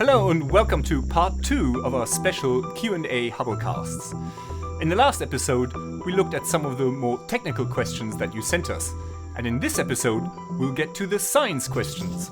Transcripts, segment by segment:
Hello and welcome to part 2 of our special Q&A Hubblecasts. In the last episode, we looked at some of the more technical questions that you sent us. And in this episode, we'll get to the science questions.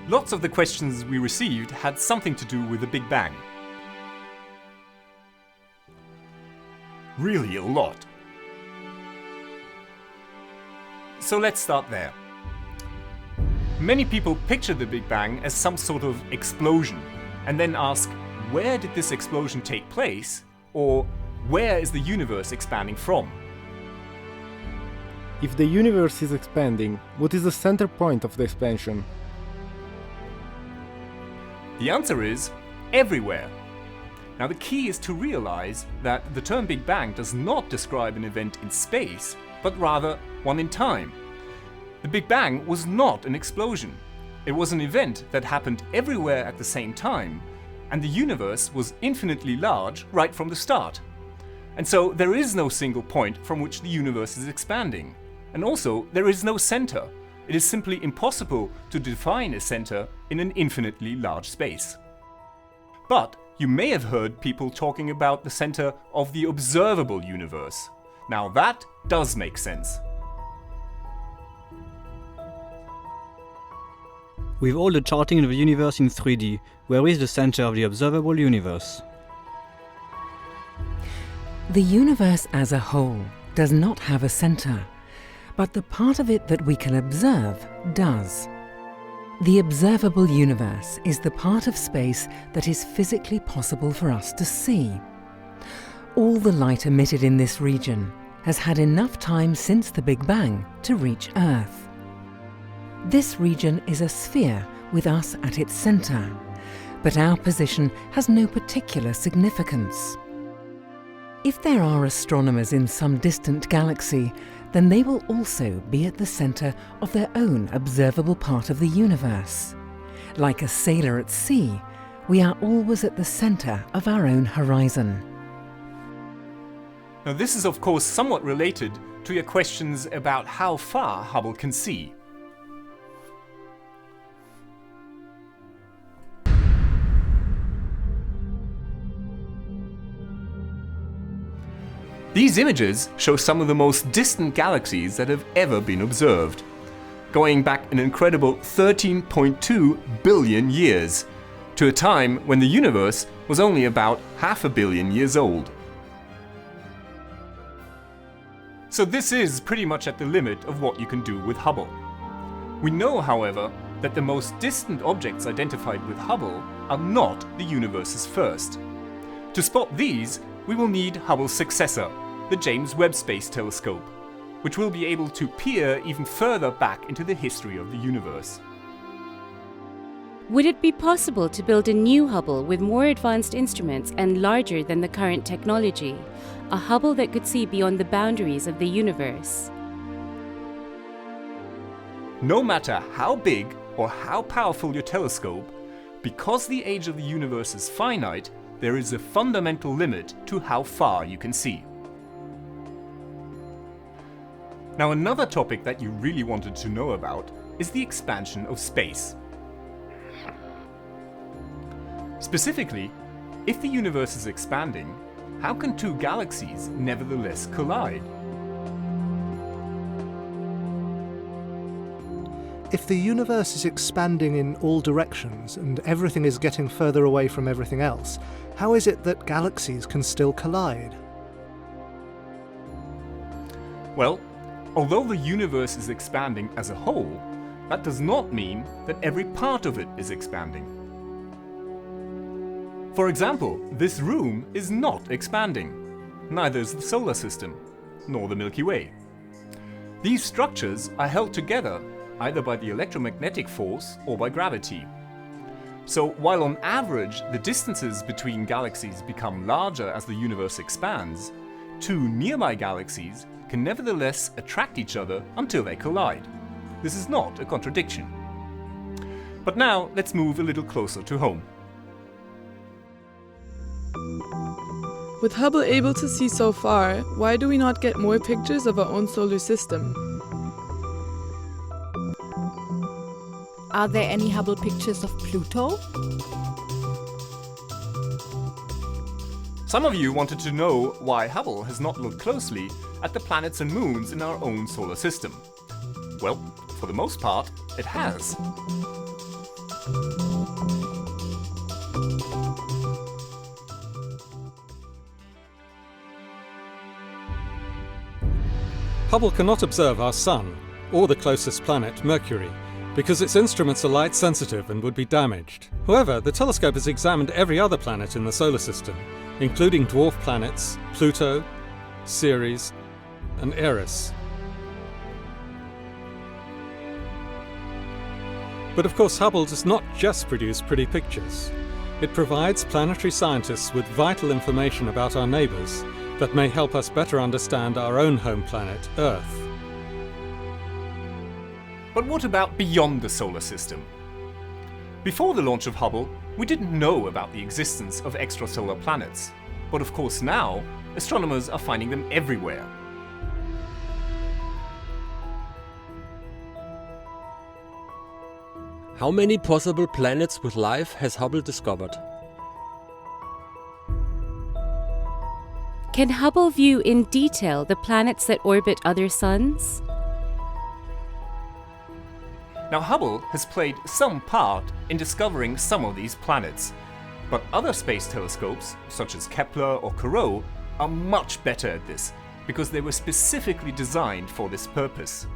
Lots of the questions we received had something to do with the Big Bang. Really a lot. So let's start there. Many people picture the Big Bang as some sort of explosion, and then ask, where did this explosion take place? Or where is the universe expanding from? If the universe is expanding, what is the center point of the expansion? The answer is everywhere. Now the key is to realize that the term Big Bang does not describe an event in space, but rather one in time. The Big Bang was not an explosion. It was an event that happened everywhere at the same time, and the universe was infinitely large right from the start. And so there is no single point from which the universe is expanding. And also there is no center. It is simply impossible to define a center in an infinitely large space. But you may have heard people talking about the center of the observable universe. Now that does make sense. With all the charting of the universe in 3D, where is the center of the observable universe? The universe as a whole does not have a center, but the part of it that we can observe does. The observable universe is the part of space that is physically possible for us to see. All the light emitted in this region has had enough time since the Big Bang to reach Earth. This region is a sphere with us at its center, but our position has no particular significance. If there are astronomers in some distant galaxy, then they will also be at the center of their own observable part of the universe. Like a sailor at sea, we are always at the center of our own horizon. Now this is of course somewhat related to your questions about how far Hubble can see. These images show some of the most distant galaxies that have ever been observed, going back an incredible 13.2 billion years, to a time when the universe was only about 500 million years old. So this is pretty much at the limit of what you can do with Hubble. We know, however, that the most distant objects identified with Hubble are not the universe's first. To spot these, we will need Hubble's successor, the James Webb Space Telescope, which will be able to peer even further back into the history of the universe. Would it be possible to build a new Hubble with more advanced instruments and larger than the current technology? A Hubble that could see beyond the boundaries of the universe? No matter how big or how powerful your telescope, because the age of the universe is finite, there is a fundamental limit to how far you can see. Now another topic that you really wanted to know about is the expansion of space. Specifically, if the universe is expanding, how can two galaxies nevertheless collide? If the universe is expanding in all directions and everything is getting further away from everything else, how is it that galaxies can still collide? Well, although the universe is expanding as a whole, that does not mean that every part of it is expanding. For example, this room is not expanding. Neither is the solar system, nor the Milky Way. These structures are held together either by the electromagnetic force or by gravity. So while on average the distances between galaxies become larger as the universe expands, two nearby galaxies can nevertheless attract each other until they collide. This is not a contradiction. But now let's move a little closer to home. With Hubble able to see so far, why do we not get more pictures of our own solar system? Are there any Hubble pictures of Pluto? Some of you wanted to know why Hubble has not looked closely at the planets and moons in our own solar system. Well, for the most part, it has. Hubble cannot observe our Sun, or the closest planet, Mercury, because its instruments are light sensitive and would be damaged. However, the telescope has examined every other planet in the solar system, including dwarf planets, Pluto, Ceres, and Eris. But of course, Hubble does not just produce pretty pictures. It provides planetary scientists with vital information about our neighbours that may help us better understand our own home planet, Earth. But what about beyond the solar system? Before the launch of Hubble, we didn't know about the existence of extrasolar planets. But of course now, astronomers are finding them everywhere. How many possible planets with life has Hubble discovered? Can Hubble view in detail the planets that orbit other suns? Now Hubble has played some part in discovering some of these planets, but other space telescopes, such as Kepler or Corot, are much better at this, because they were specifically designed for this purpose.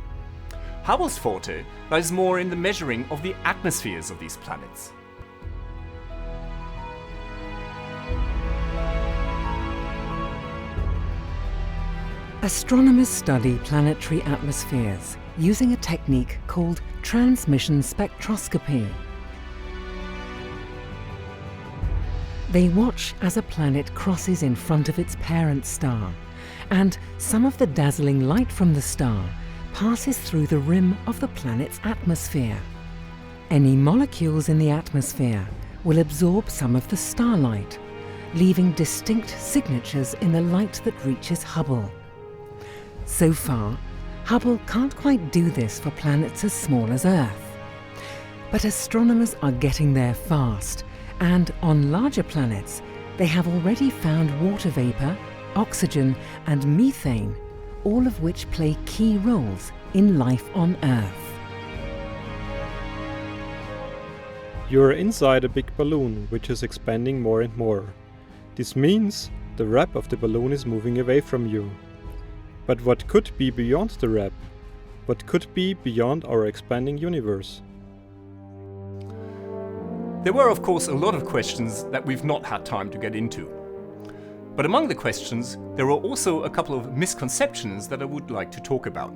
Hubble's forte lies more in the measuring of the atmospheres of these planets. Astronomers study planetary atmospheres using a technique called transmission spectroscopy. They watch as a planet crosses in front of its parent star, and some of the dazzling light from the star passes through the rim of the planet's atmosphere. Any molecules in the atmosphere will absorb some of the starlight, leaving distinct signatures in the light that reaches Hubble. So far, Hubble can't quite do this for planets as small as Earth. But astronomers are getting there fast, and on larger planets, they have already found water vapor, oxygen, and methane, all of which play key roles in life on Earth. You're inside a big balloon, which is expanding more and more. This means the wrap of the balloon is moving away from you. But what could be beyond the wrap? What could be beyond our expanding universe? There were of course a lot of questions that we've not had time to get into. But among the questions, there are also a couple of misconceptions that I would like to talk about.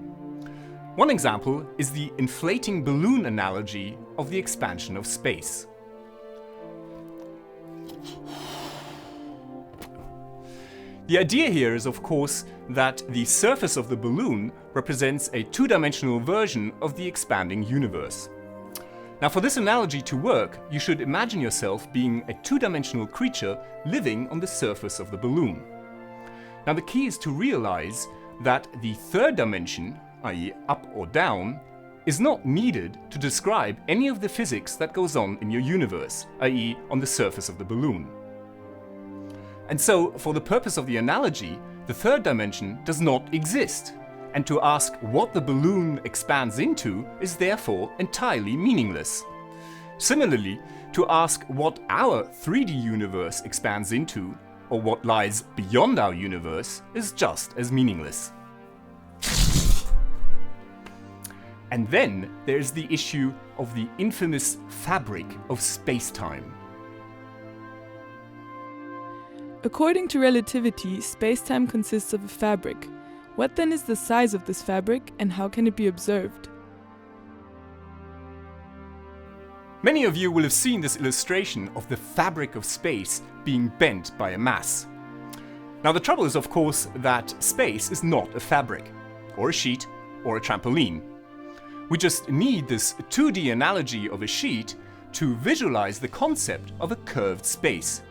One example is the inflating balloon analogy of the expansion of space. The idea here is, of course, that the surface of the balloon represents a two-dimensional version of the expanding universe. Now, for this analogy to work, you should imagine yourself being a two-dimensional creature living on the surface of the balloon. Now, the key is to realize that the third dimension, i.e. up or down, is not needed to describe any of the physics that goes on in your universe, i.e. on the surface of the balloon. And so, for the purpose of the analogy, the third dimension does not exist, and to ask what the balloon expands into is therefore entirely meaningless. Similarly, to ask what our 3D universe expands into, or what lies beyond our universe, is just as meaningless. And then there's the issue of the infamous fabric of space-time. According to relativity, space-time consists of a fabric. What then is the size of this fabric, and how can it be observed? Many of you will have seen this illustration of the fabric of space being bent by a mass. Now the trouble is, of course, that space is not a fabric, or a sheet, or a trampoline. We just need this 2D analogy of a sheet to visualize the concept of a curved space,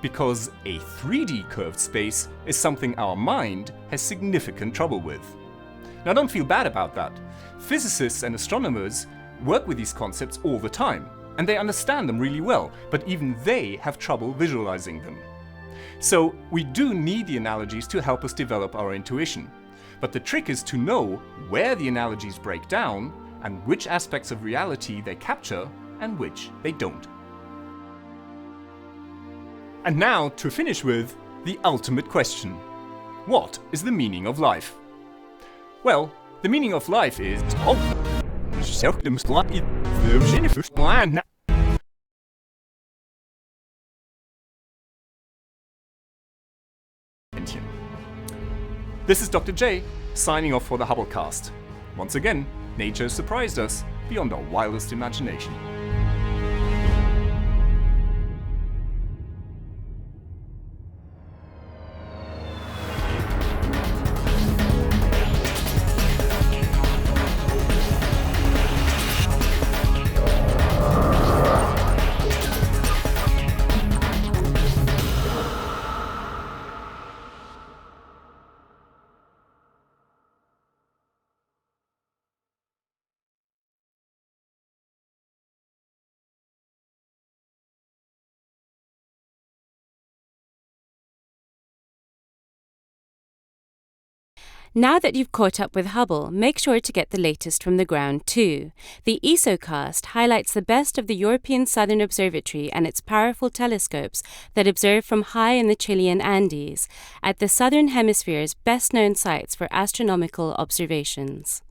because a 3D curved space is something our mind has significant trouble with. Now don't feel bad about that. Physicists and astronomers work with these concepts all the time, and they understand them really well, but even they have trouble visualizing them. So we do need the analogies to help us develop our intuition. But the trick is to know where the analogies break down and which aspects of reality they capture and which they don't. And now to finish with the ultimate question. What is the meaning of life? Well, the meaning of life is... This is Dr. J, signing off for the Hubblecast. Once again, nature surprised us beyond our wildest imagination. Now that you've caught up with Hubble, make sure to get the latest from the ground too. The ESOcast highlights the best of the European Southern Observatory and its powerful telescopes that observe from high in the Chilean Andes, at the Southern Hemisphere's best-known sites for astronomical observations.